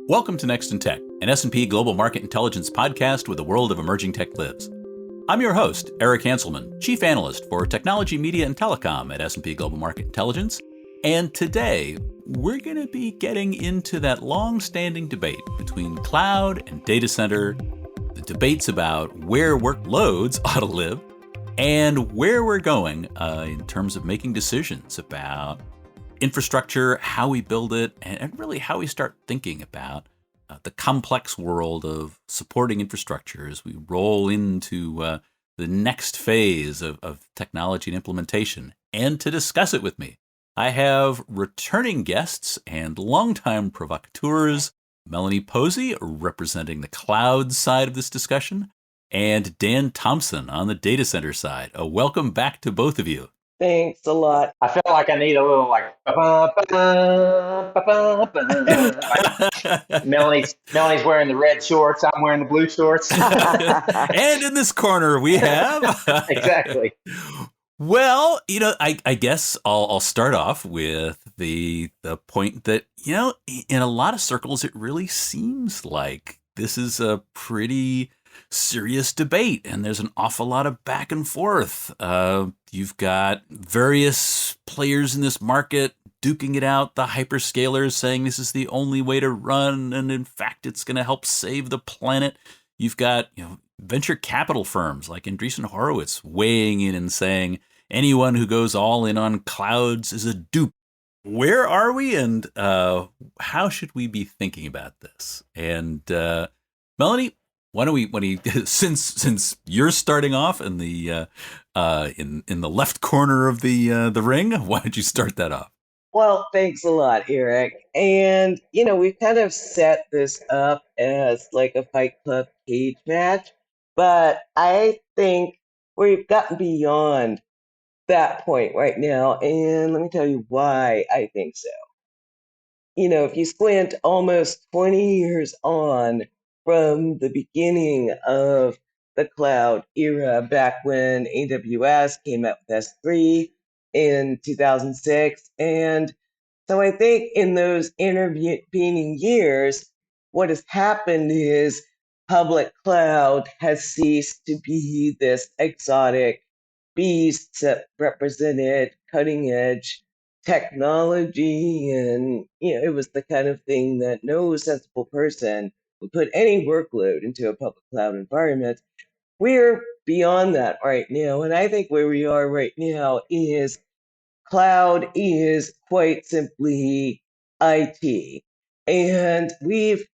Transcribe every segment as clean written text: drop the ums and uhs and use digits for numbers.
Welcome to Next in Tech, an S&P Global Market Intelligence podcast where the world of emerging tech lives. I'm your host, Eric Hanselman, Chief Analyst for Technology, Media, and Telecom at S&P Global Market Intelligence. And today, we're going to be getting into that long-standing debate between cloud and data center, the debates about where workloads ought to live, and where we're going in terms of making decisions about infrastructure, how we build it, and really how we start thinking about the complex world of supporting infrastructure as we roll into the next phase of technology and implementation. And to discuss it with me, I have returning guests and longtime provocateurs, Melanie Posey, representing the cloud side of this discussion, and Dan Thompson on the data center side. Welcome back to both of you. Thanks a lot. I feel like I need a little like Melanie's wearing the red shorts. I'm wearing the blue shorts. And in this corner we have Exactly. Well, I guess I'll start off with the point that, in a lot of circles, it really seems like this is a pretty serious debate, and there's an awful lot of back and forth. You've got various players in this market duking it out, the hyperscalers saying this is the only way to run, and in fact, it's going to help save the planet. You've got, venture capital firms like Andreessen Horowitz weighing in and saying anyone who goes all in on clouds is a dupe. Where are we, and how should we be thinking about this? And Melanie, why don't we since you're starting off in the in the left corner of the ring, why don't you start that off? Well, thanks a lot, Eric. And, we've kind of set this up as like a Fight Club cage match, but I think we've gotten beyond that point right now. And let me tell you why I think so. If you squint almost 20 years on from the beginning of the cloud era, back when AWS came out with S3 in 2006. And so I think in those intervening years, what has happened is public cloud has ceased to be this exotic beast that represented cutting edge technology. And, it was the kind of thing that no sensible person would put any workload into a public cloud environment. We're beyond that right now. And I think where we are right now is cloud is quite simply IT. And we've,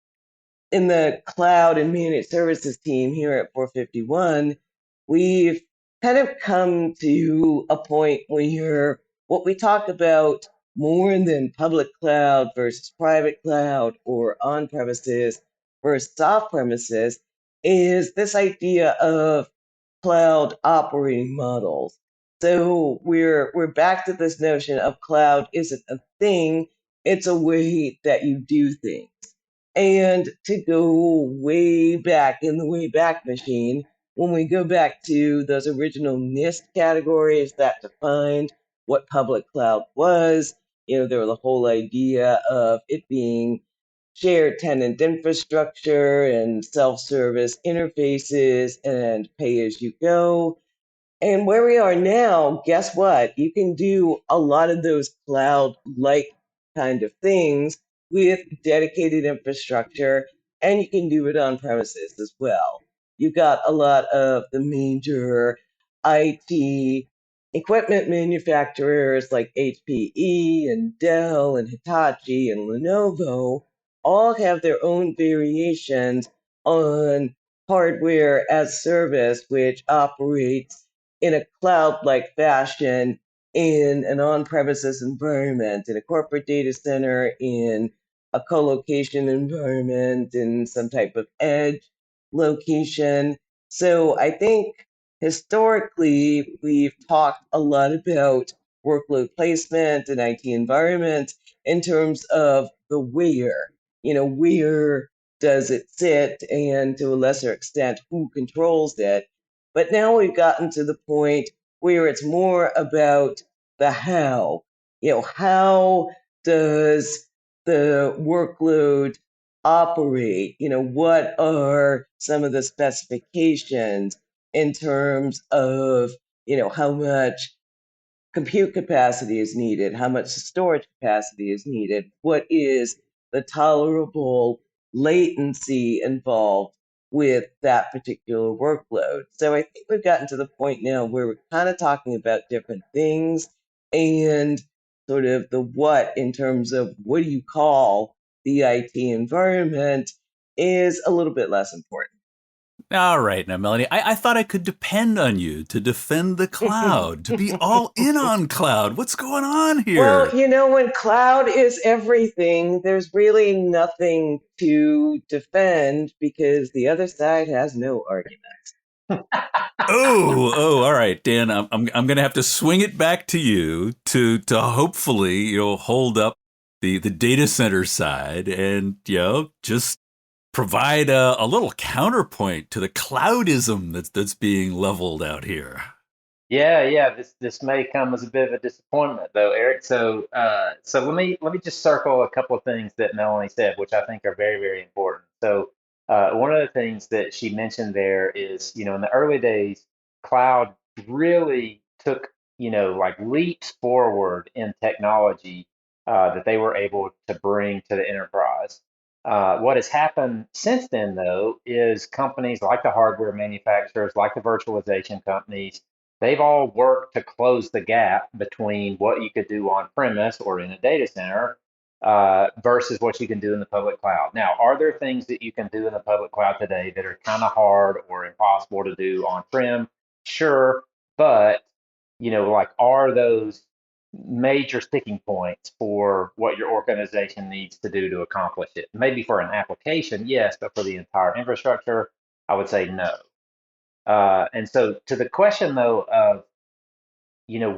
in the cloud and managed services team here at 451, we've kind of come to a point where what we talk about more than public cloud versus private cloud or on-premises versus off-premises is this idea of cloud operating models. So we're back to this notion of cloud isn't a thing, it's a way that you do things. And to go way back in the Wayback Machine, when we go back to those original NIST categories that defined what public cloud was, there was the whole idea of it being shared tenant infrastructure and self-service interfaces and pay-as-you-go. And where we are now, guess what? You can do a lot of those cloud-like kind of things with dedicated infrastructure, and you can do it on premises as well. You've got a lot of the major IT equipment manufacturers like HPE and Dell and Hitachi and Lenovo all have their own variations on hardware as service, which operates in a cloud-like fashion in an on-premises environment, in a corporate data center, in a co-location environment, in some type of edge location. So I think historically, we've talked a lot about workload placement and IT environments in terms of the where. Where does it sit, and to a lesser extent, who controls it? But now we've gotten to the point where it's more about the how. How does the workload operate? What are some of the specifications in terms of, how much compute capacity is needed, how much storage capacity is needed, what is the tolerable latency involved with that particular workload. So I think we've gotten to the point now where we're kind of talking about different things, and sort of the what in terms of what do you call the IT environment is a little bit less important. All right, now, Melanie, I thought I could depend on you to defend the cloud, to be all in on cloud. What's going on Well, here? when cloud is everything, there's really nothing to defend because the other side has no argument. All right, Dan. I'm going to have to swing it back to you to hopefully hold up the data center side and just provide a little counterpoint to the cloudism that's being leveled out here. Yeah. This may come as a bit of a disappointment, though, Eric. So let me just circle a couple of things that Melanie said, which I think are very, very important. So, one of the things that she mentioned there is, in the early days, cloud really took, like leaps forward in technology that they were able to bring to the enterprise. What has happened since then, though, is companies like the hardware manufacturers, like the virtualization companies, they've all worked to close the gap between what you could do on premise or in a data center versus what you can do in the public cloud. Now, are there things that you can do in the public cloud today that are kind of hard or impossible to do on prem? Sure, but like, are those major sticking points for what your organization needs to do to accomplish it? Maybe for an application, yes, but for the entire infrastructure, I would say no. And so, to the question though of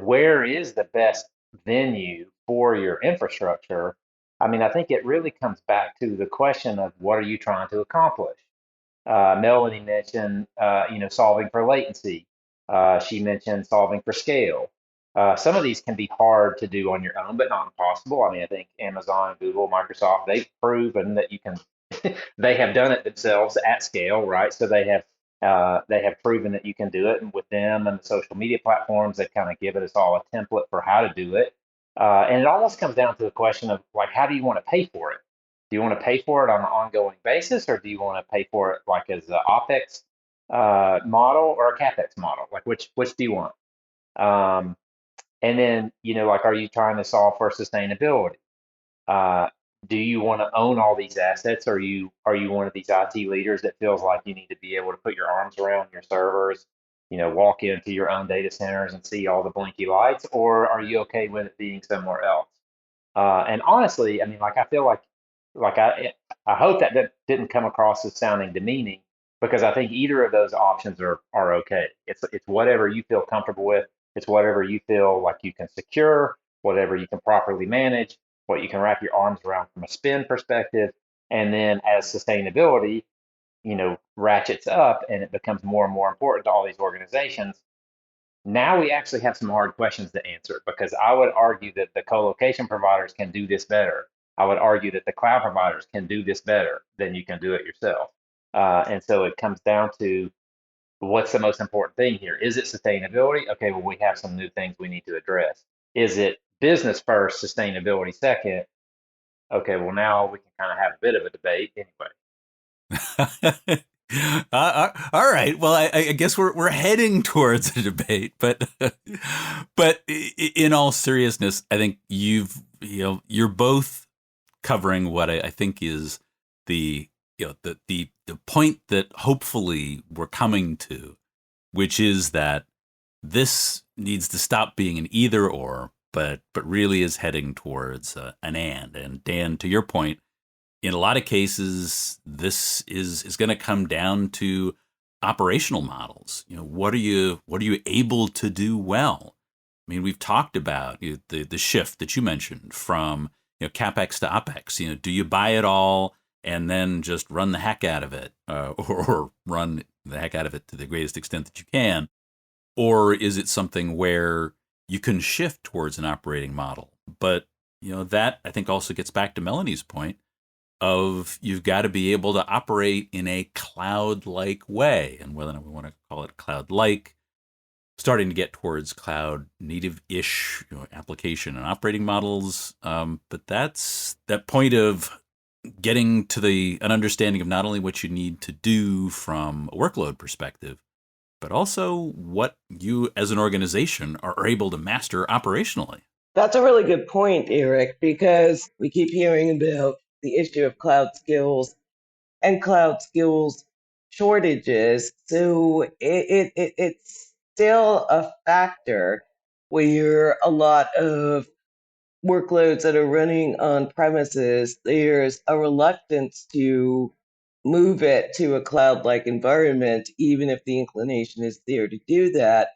where is the best venue for your infrastructure? I mean, I think it really comes back to the question of what are you trying to accomplish? Melanie mentioned, solving for latency. She mentioned solving for scale. Some of these can be hard to do on your own, but not impossible. I mean, I think Amazon, Google, Microsoft, they've proven that you can. They have done it themselves at scale, right? So they have proven that you can do it, and with them and the social media platforms, they've kind of given us all a template for how to do it. And it almost comes down to the question of like, how do you want to pay for it? Do you want to pay for it on an ongoing basis, or do you want to pay for it like as an OpEx model or a CapEx model? Like, which do you want? Um, and then, like, are you trying to solve for sustainability? Uh, do you want to own all these assets? Are you one of these IT leaders that feels like you need to be able to put your arms around your servers, walk into your own data centers and see all the blinky lights, or are you okay with it being somewhere else? And honestly, I mean, like, I feel like I hope that didn't come across as sounding demeaning, because I think either of those options are okay. It's whatever you feel comfortable with. It's whatever you feel like you can secure, whatever you can properly manage, what you can wrap your arms around from a spend perspective. And then as sustainability, ratchets up and it becomes more and more important to all these organizations, now we actually have some hard questions to answer, because I would argue that the co-location providers can do this better. I would argue that the cloud providers can do this better than you can do it yourself. And so it comes down to, what's the most important thing here? Is it sustainability? Okay, well, we have some new things we need to address. Is it business first, sustainability second? Okay, well, now we can kind of have a bit of a debate anyway. All right. Well, I guess we're heading towards a debate, but but in all seriousness, I think you're both covering what I think is the the point that hopefully we're coming to, which is that this needs to stop being an either or, but really is heading towards an and. And Dan, to your point, in a lot of cases, this is going to come down to operational models. What are you able to do well? I mean, we've talked about the shift that you mentioned from capex to opex. Do you buy it all and then just run the heck out of it, or run the heck out of it to the greatest extent that you can, or is it something where you can shift towards an operating model? But that I think also gets back to Melanie's point. of you've got to be able to operate in a cloud-like way, and whether or not we want to call it cloud-like, starting to get towards cloud native-ish, application and operating models. But that's that point of getting to an understanding of not only what you need to do from a workload perspective, but also what you as an organization are able to master operationally. That's a really good point, Eric, because we keep hearing about the issue of cloud skills and cloud skills shortages. So it's still a factor where a lot of workloads that are running on premises, there's a reluctance to move it to a cloud-like environment, even if the inclination is there to do that,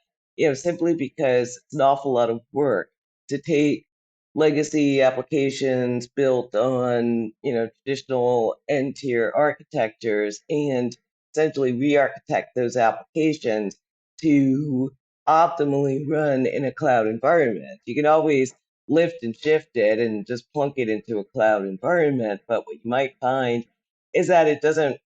simply because it's an awful lot of work to take legacy applications built on, traditional N-tier architectures and essentially re-architect those applications to optimally run in a cloud environment. You can always lift and shift it and just plunk it into a cloud environment. But what you might find is that it doesn't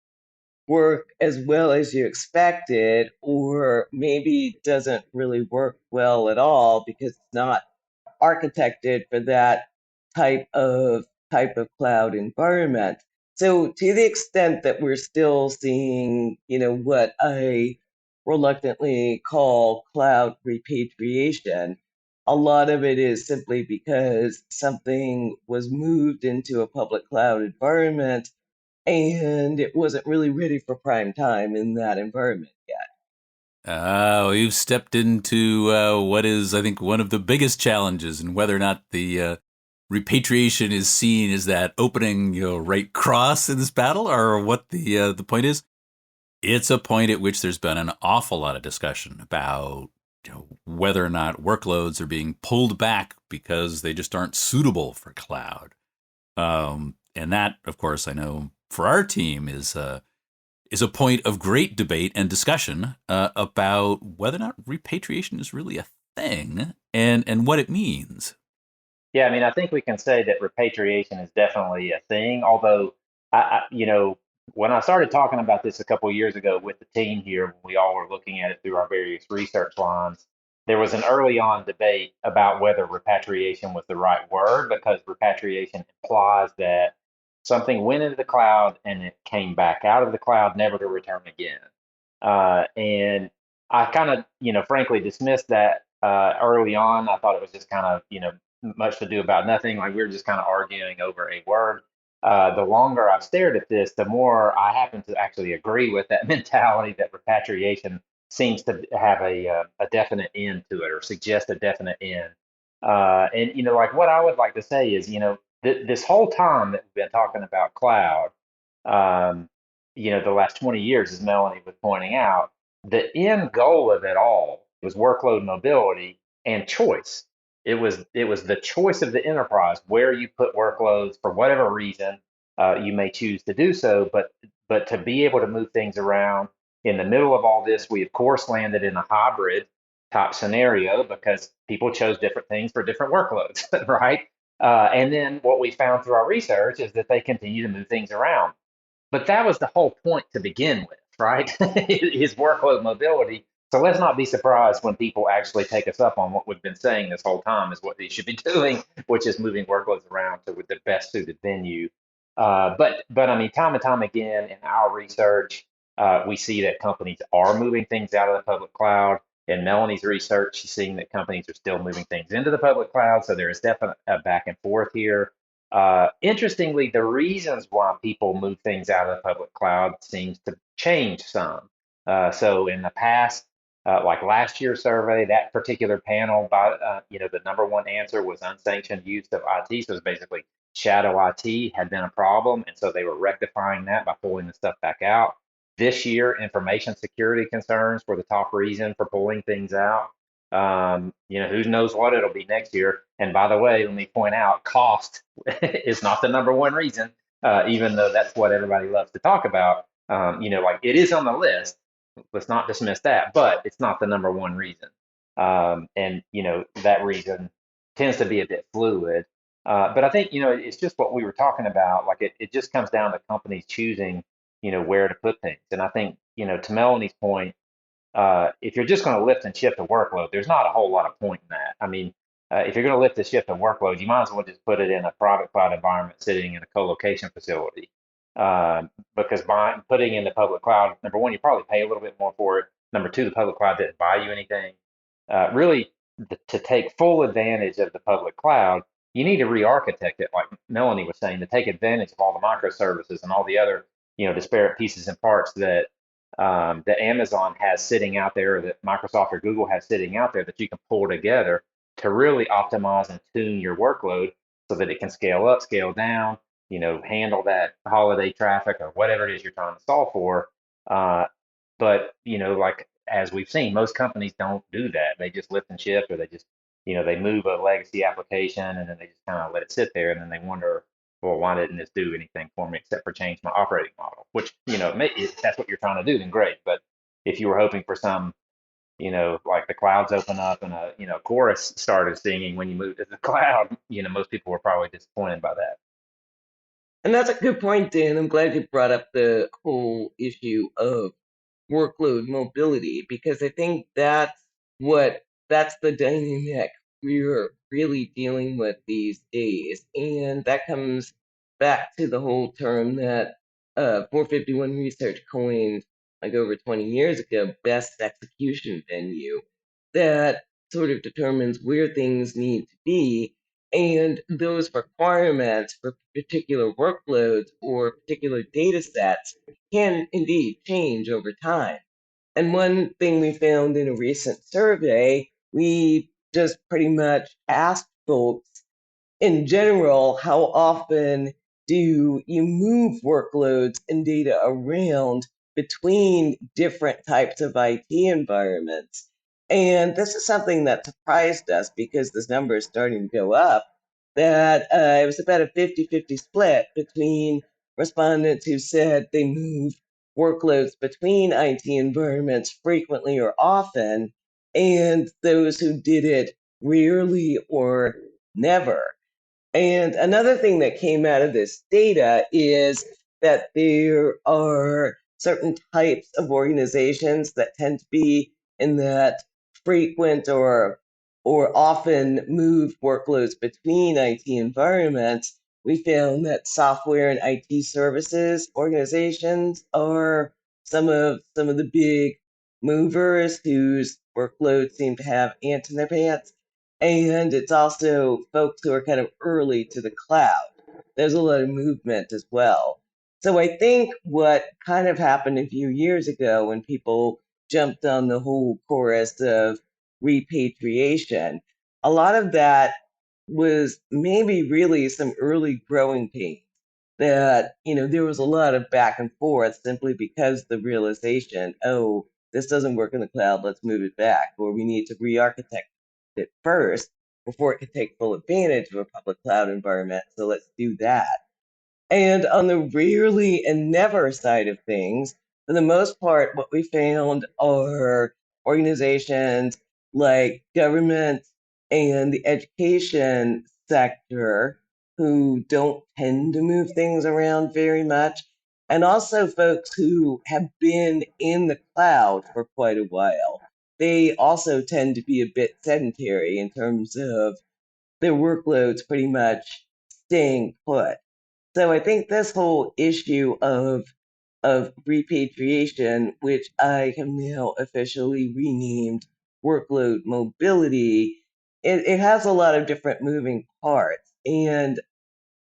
work as well as you expected, or maybe doesn't really work well at all because it's not architected for that type of type of cloud environment. So to the extent that we're still seeing, what I reluctantly call cloud repatriation, a lot of it is simply because something was moved into a public cloud environment and it wasn't really ready for prime time in that environment yet. We've stepped into what is, I think, one of the biggest challenges, and whether or not the repatriation is seen as that opening, right cross in this battle, or what the point is. It's a point at which there's been an awful lot of discussion about whether or not workloads are being pulled back because they just aren't suitable for cloud. And that, of course, I know for our team is a point of great debate and discussion about whether or not repatriation is really a thing and what it means. Yeah, I mean, I think we can say that repatriation is definitely a thing. Although, when I started talking about this a couple of years ago with the team here, when we all were looking at it through our various research lines, there was an early on debate about whether repatriation was the right word because repatriation implies that something went into the cloud and it came back out of the cloud, never to return again. And I kind of, frankly dismissed that early on. I thought it was just kind of, much to do about nothing. Like we were just kind of arguing over a word. The longer I've stared at this, the more I happen to actually agree with that mentality that repatriation seems to have a definite end to it or suggest a definite end. And, like what I would like to say is, this whole time that we've been talking about cloud, um, the last 20 years, as Melanie was pointing out, the end goal of it all was workload mobility and choice. It was the choice of the enterprise where you put workloads for whatever reason you may choose to do so, but to be able to move things around in the middle of all this, we of course landed in a hybrid type scenario because people chose different things for different workloads, right? And then what we found through our research is that they continue to move things around. But that was the whole point to begin with, right? His workload mobility. So let's not be surprised when people actually take us up on what we've been saying this whole time is what they should be doing, which is moving workloads around to the best suited venue. But I mean, time and time again in our research, we see that companies are moving things out of the public cloud. In Melanie's research, she's seeing that companies are still moving things into the public cloud. So there is definitely a back and forth here. Interestingly, the reasons why people move things out of the public cloud seems to change some. So in the past, like last year's survey, that particular panel, the number one answer was unsanctioned use of IT. So it's basically shadow IT had been a problem, and so they were rectifying that by pulling the stuff back out. This year, information security concerns were the top reason for pulling things out. Who knows what it'll be next year. And by the way, let me point out, cost is not the number one reason, even though that's what everybody loves to talk about. Like it is on the list. Let's not dismiss that, but it's not the number one reason. And that reason tends to be a bit fluid. But I think, it's just what we were talking about. Like it just comes down to companies choosing, where to put things. And I think, to Melanie's point, if you're just going to lift and shift a workload, there's not a whole lot of point in that. I mean, if you're going to lift and shift a workload, you might as well just put it in a private cloud environment sitting in a co-location facility. Because putting in the public cloud, number one, you probably pay a little bit more for it. Number two, the public cloud didn't buy you anything. Really, to take full advantage of the public cloud, you need to re-architect it, like Melanie was saying, to take advantage of all the microservices and all the other, disparate pieces and parts that Amazon has sitting out there, or that Microsoft or Google has sitting out there that you can pull together to really optimize and tune your workload so that it can scale up, scale down, handle that holiday traffic or whatever it is you're trying to solve for. But like as we've seen, most companies don't do that. They just lift and shift, or they just, they move a legacy application and then they just kind of let it sit there, and then they wonder, well, why didn't this do anything for me except for change my operating model? Which, if that's what you're trying to do, then great. But if you were hoping for some, like the clouds open up and a, chorus started singing when you moved to the cloud, most people were probably disappointed by that. And that's a good point, Dan. I'm glad you brought up the whole issue of workload mobility, because I think that's the dynamic we're really dealing with these days. And that comes back to the whole term that 451 Research coined like over 20 years ago, best execution venue, that sort of determines where things need to be. And those requirements for particular workloads or particular data sets can indeed change over time. And one thing we found in a recent survey, we just pretty much asked folks in general, how often do you move workloads and data around between different types of IT environments? And this is something that surprised us because this number is starting to go up. That it was about a 50-50 split between respondents who said they move workloads between IT environments frequently or often, and those who did it rarely or never. And another thing that came out of this data is that there are certain types of organizations that tend to be in that frequent or often move workloads between IT environments. We found that software and IT services organizations are some of the big movers whose workloads seem to have ants in their pants, and it's also folks who are kind of early to the cloud. There's a lot of movement as well. So I think what kind of happened a few years ago when people jumped on the whole chorus of repatriation, a lot of that was maybe really some early growing pains, that, there was a lot of back and forth simply because the realization, oh, this doesn't work in the cloud, let's move it back, or we need to re-architect it first before it can take full advantage of a public cloud environment. So let's do that. And on the rarely and never side of things, for the most part, what we found are organizations like government and the education sector who don't tend to move things around very much, and also folks who have been in the cloud for quite a while. They also tend to be a bit sedentary in terms of their workloads pretty much staying put. So I think this whole issue of repatriation, which I have now officially renamed workload mobility, it has a lot of different moving parts. And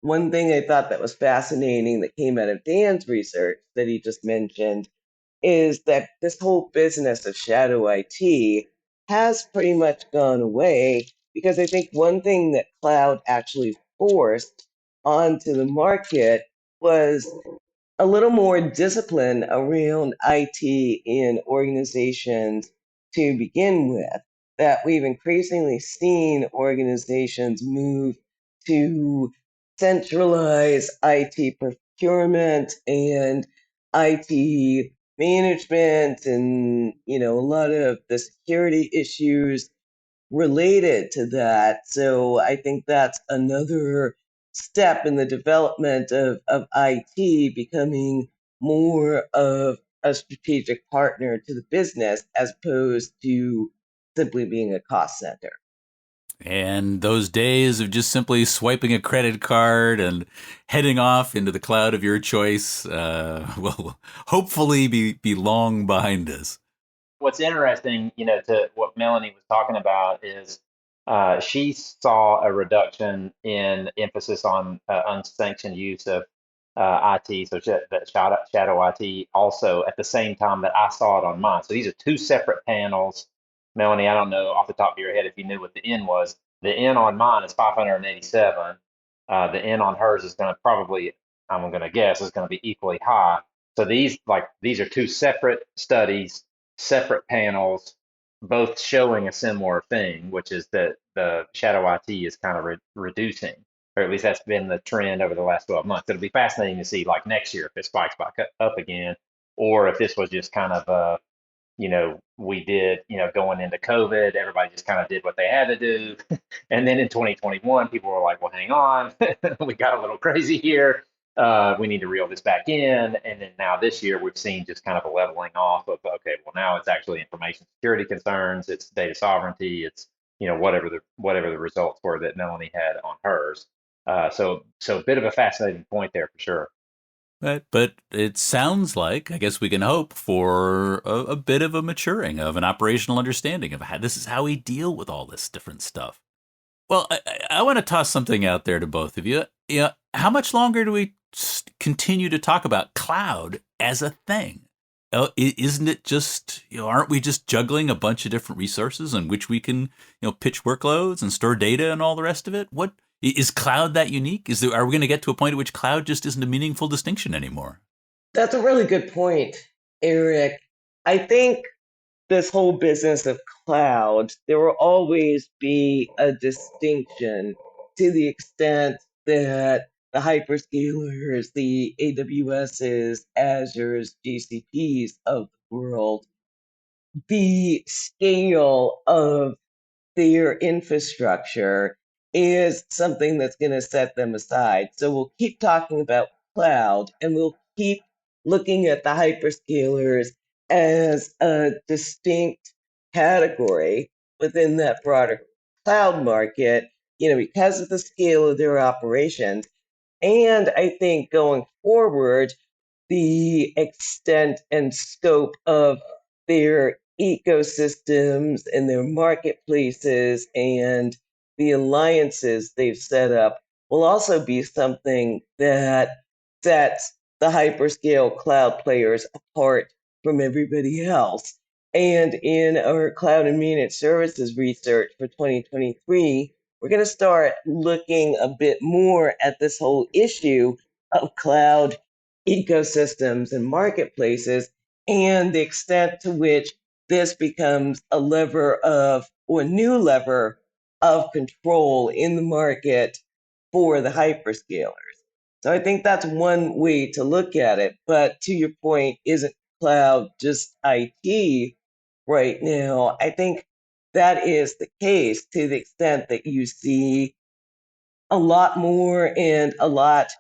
one thing I thought that was fascinating that came out of Dan's research that he just mentioned is that this whole business of shadow IT has pretty much gone away, because I think one thing that cloud actually forced onto the market was a little more discipline around IT in organizations to begin with. That we've increasingly seen organizations move to centralize IT procurement and IT management, and a lot of the security issues related to that. So I think that's another step in the development of IT becoming more of a strategic partner to the business as opposed to simply being a cost center. And those days of just simply swiping a credit card and heading off into the cloud of your choice will hopefully be long behind us. What's interesting, to what Melanie was talking about is she saw a reduction in emphasis on unsanctioned use of IT, so that shadow IT, also at the same time that I saw it on mine. So these are two separate panels. Melanie, I don't know off the top of your head if you knew what the N was. The N on mine is 587. The N on hers is going to probably, I'm going to guess, is going to be equally high. So these are two separate studies, separate panels, both showing a similar thing, which is that the shadow IT is kind of reducing, or at least that's been the trend over the last 12 months. It'll be fascinating to see like next year if it spikes back up again, or if this was just kind of we did, going into COVID, everybody just kind of did what they had to do. And then in 2021, people were like, well, hang on, we got a little crazy here. We need to reel this back in. And then now this year, we've seen just kind of a leveling off of, okay, well, now it's actually information security concerns, it's data sovereignty, it's, whatever the results were that Melanie had on hers. So a bit of a fascinating point there for sure. But it sounds like, I guess we can hope for a bit of a maturing of an operational understanding of how this is how we deal with all this different stuff. Well, I want to toss something out there to both of you. Yeah, how much longer do we continue to talk about cloud as a thing? Isn't it just, aren't we just juggling a bunch of different resources in which we can, pitch workloads and store data and all the rest of it? What is cloud that unique? Are we going to get to a point at which cloud just isn't a meaningful distinction anymore? That's a really good point, Eric. I think this whole business of cloud, there will always be a distinction to the extent that the hyperscalers, the AWSs, Azures, GCPs of the world, the scale of their infrastructure is something that's going to set them aside. So we'll keep talking about cloud and we'll keep looking at the hyperscalers as a distinct category within that broader cloud market, because of the scale of their operations. And I think going forward, the extent and scope of their ecosystems and their marketplaces and the alliances they've set up will also be something that sets the hyperscale cloud players apart from everybody else. And in our cloud and managed services research for 2023, we're going to start looking a bit more at this whole issue of cloud ecosystems and marketplaces and the extent to which this becomes a lever of or new lever of control in the market for the hyperscalers. So I think that's one way to look at it. But to your point, isn't cloud just IT right now? I think that is the case to the extent that you see a lot more and a lot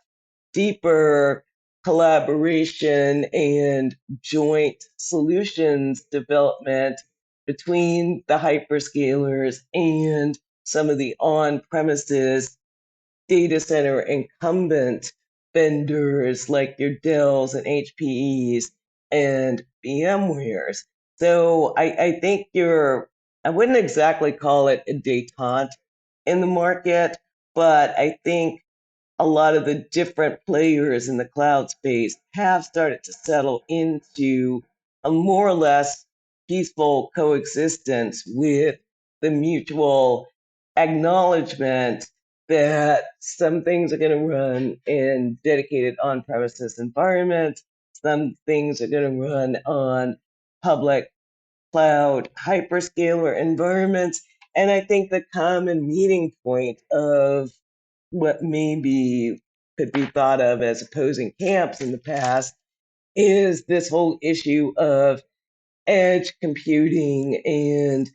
deeper collaboration and joint solutions development between the hyperscalers and some of the on premises data center incumbent vendors like your Dells and HPEs and VMwares. So I think I wouldn't exactly call it a detente in the market, but I think a lot of the different players in the cloud space have started to settle into a more or less peaceful coexistence with the mutual acknowledgement that some things are going to run in dedicated on premises environments, some things are going to run on public cloud hyperscaler environments. And I think the common meeting point of what maybe could be thought of as opposing camps in the past is this whole issue of edge computing and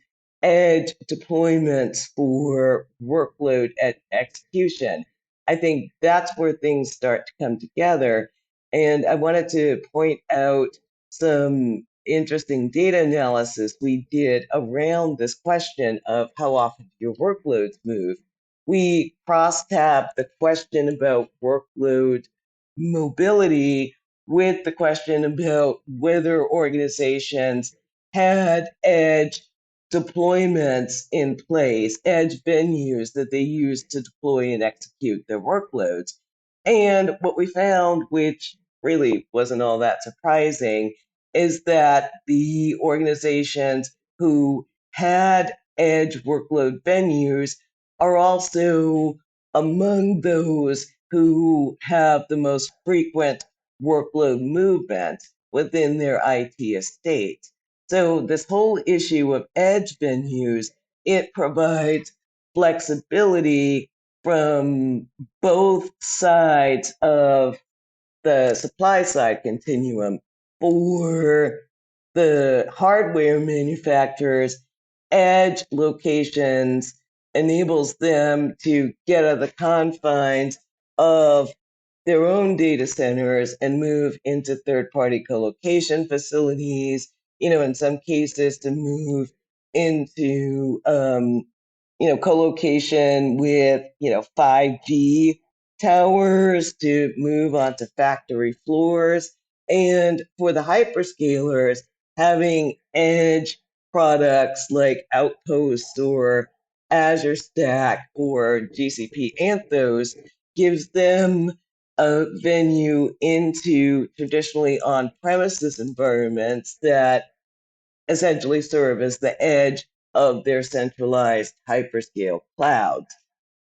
edge deployments for workload and execution. I think that's where things start to come together. And I wanted to point out some interesting data analysis we did around this question of how often do your workloads move. We cross-tab the question about workload mobility with the question about whether organizations had edge deployments in place, edge venues that they use to deploy and execute their workloads. And what we found, which really wasn't all that surprising, is that the organizations who had edge workload venues are also among those who have the most frequent workload movement within their IT estate. So this whole issue of edge venues, it provides flexibility from both sides of the supply side continuum for the hardware manufacturers. Edge locations enables them to get out of the confines of their own data centers and move into third-party colocation facilities, in some cases to move into co-location with 5G towers to move onto factory floors. And for the hyperscalers, having edge products like Outposts or Azure Stack or GCP Anthos gives them a venue into traditionally on-premises environments that essentially serve as the edge of their centralized hyperscale clouds.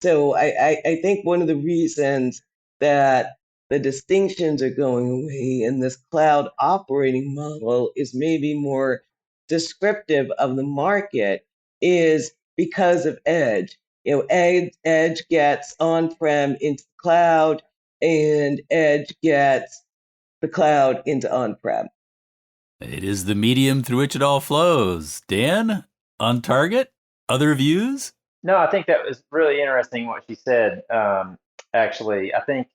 So I think one of the reasons that the distinctions are going away in this cloud operating model is maybe more descriptive of the market is because of edge. Edge gets on-prem into the cloud, and edge gets the cloud into on-prem. It is the medium through which it all flows. Dan, on target? Other views? No, I think that was really interesting what she said. Actually, I think,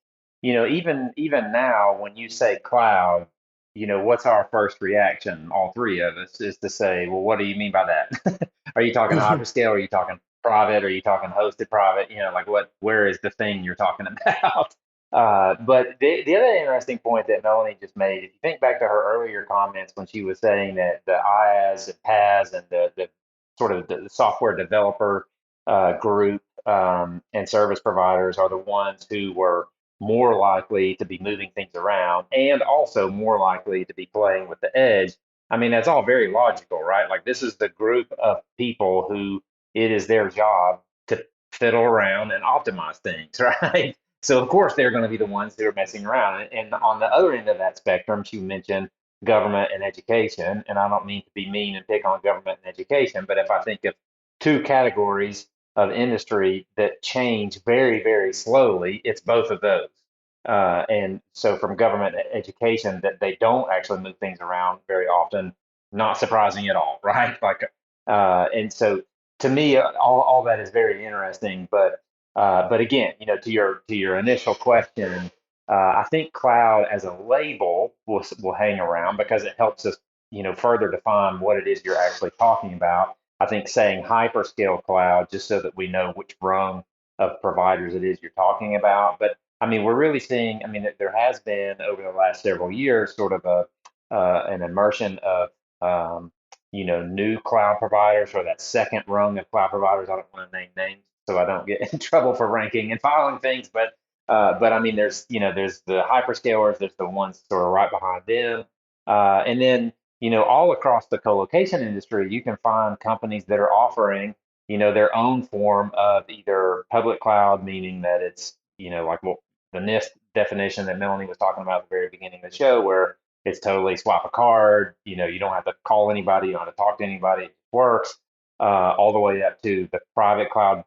even now when you say cloud, what's our first reaction, all three of us, is to say, well, what do you mean by that? Are you talking hyperscale? Are you talking private? Are you talking hosted private? Like where is the thing you're talking about? But the other interesting point that Melanie just made, if you think back to her earlier comments when she was saying that the IaaS and PaaS and the sort of the software developer group and service providers are the ones who were more likely to be moving things around and also more likely to be playing with the edge. I mean, that's all very logical, right? Like, this is the group of people who it is their job to fiddle around and optimize things, right? So, of course, they're going to be the ones who are messing around. And on the other end of that spectrum, she mentioned government and education. And I don't mean to be mean and pick on government and education, but if I think of two categories of industry that change very, very slowly, it's both of those. And so from government education, that they don't actually move things around very often, not surprising at all, right? And so to me, all that is very interesting. But again, to your initial question, I think cloud as a label will hang around because it helps us, further define what it is you're actually talking about. I think saying hyperscale cloud, just so that we know which rung of providers it is you're talking about. But I mean, we're really seeing, I mean, there has been over the last several years sort of an immersion of, new cloud providers or that second rung of cloud providers. I don't want to name names so I don't get in trouble for ranking and filing things. But I mean, there's the hyperscalers, there's the ones sort of right behind them. And then all across the co-location industry, you can find companies that are offering, their own form of either public cloud, meaning that it's, like the NIST definition that Melanie was talking about at the very beginning of the show, where it's totally swipe a card, you don't have to call anybody, you don't have to talk to anybody, it works, all the way up to the private cloud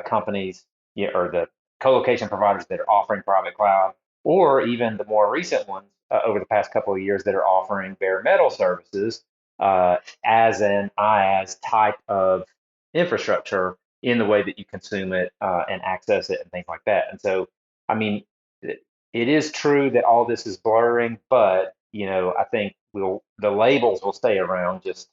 companies, or the co-location providers that are offering private cloud, or even the more recent ones over the past couple of years that are offering bare metal services, as an IaaS type of infrastructure in the way that you consume it and access it and things like that. And so, I mean, it is true that all this is blurring, but I think the labels will stay around just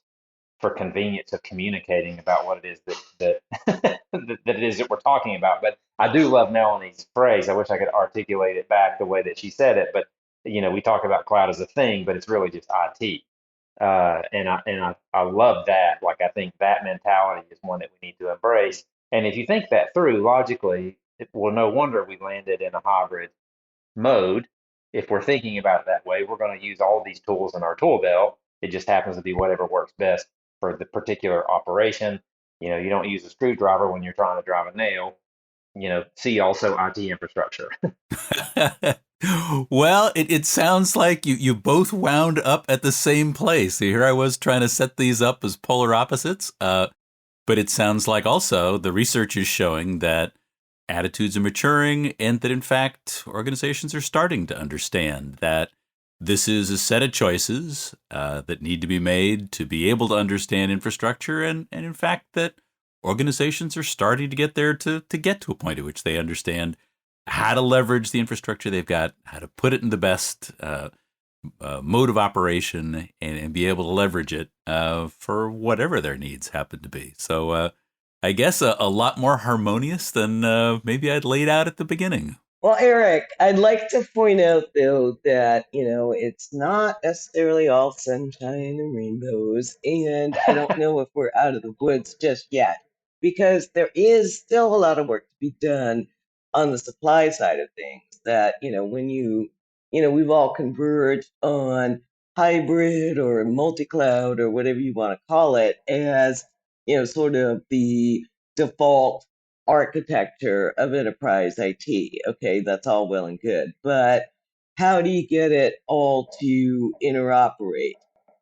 for convenience of communicating about what it is that that it is that we're talking about. But I do love Melanie's phrase. I wish I could articulate it back the way that she said it. But we talk about cloud as a thing, but it's really just IT. And I love that. Like I think that mentality is one that we need to embrace. And if you think that through logically, well, no wonder we landed in a hybrid mode. If we're thinking about it that way, we're going to use all these tools in our tool belt. It just happens to be whatever works best for the particular operation. You don't use a screwdriver when you're trying to drive a nail. See also IT infrastructure. Well, it sounds like you both wound up at the same place. Here I was trying to set these up as polar opposites, but it sounds like also the research is showing that attitudes are maturing and that, in fact, organizations are starting to understand that this is a set of choices that need to be made to be able to understand infrastructure, and in fact, that organizations are starting to get there to get to a point at which they understand how to leverage the infrastructure they've got, how to put it in the best mode of operation, and be able to leverage it for whatever their needs happen to be. So I guess a lot more harmonious than maybe I'd laid out at the beginning. Well, Eric, I'd like to point out, though, that, it's not necessarily all sunshine and rainbows, and I don't know if we're out of the woods just yet, because there is still a lot of work to be done on the supply side of things. That, when we've all converged on hybrid or multi-cloud or whatever you want to call it as, sort of the default architecture of enterprise IT. Okay, that's all well and good, but how do you get it all to interoperate?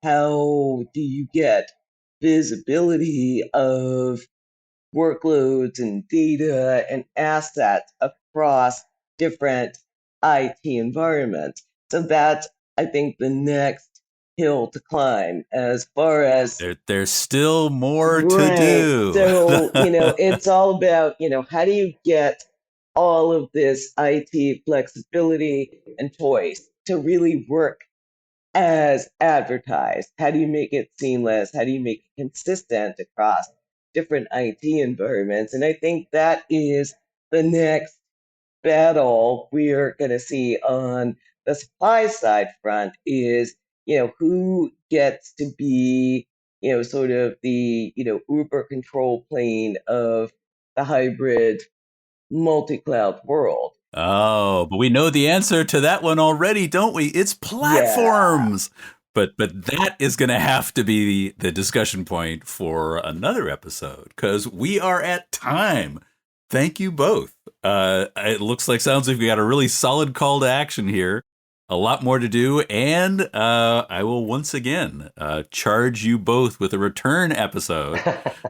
How do you get visibility of workloads and data and assets across different IT environments? So that's, I think, the next hill to climb as far as there's still more to right. do. So, it's all about, how do you get all of this IT flexibility and choice to really work as advertised? How do you make it seamless? How do you make it consistent across different IT environments? And I think that is the next battle we're going to see on the supply side front is, who gets to be, sort of the, Uber control plane of the hybrid multi-cloud world. Oh, but we know the answer to that one already, don't we? It's platforms. Yeah. But that is going to have to be the discussion point for another episode, because we are at time. Thank you both. It sounds like we got a really solid call to action here. A lot more to do, and I will once again charge you both with a return episode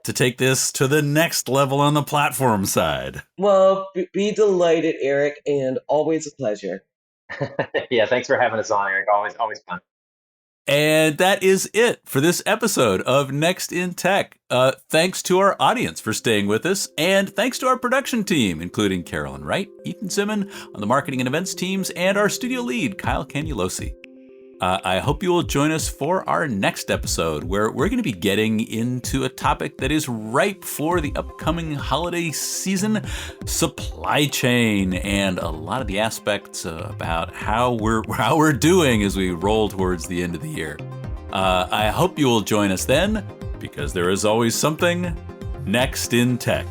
to take this to the next level on the platform side. Well, be delighted, Eric, and always a pleasure. Yeah, thanks for having us on, Eric. Always fun. And that is it for this episode of Next in Tech. Thanks to our audience for staying with us, and thanks to our production team, including Carolyn Wright, Ethan Simon on the marketing and events teams, and our studio lead, Kyle Canulosi. I hope you will join us for our next episode, where we're going to be getting into a topic that is ripe for the upcoming holiday season: supply chain, and a lot of the aspects about how we're doing as we roll towards the end of the year. I hope you will join us then, because there is always something next in tech.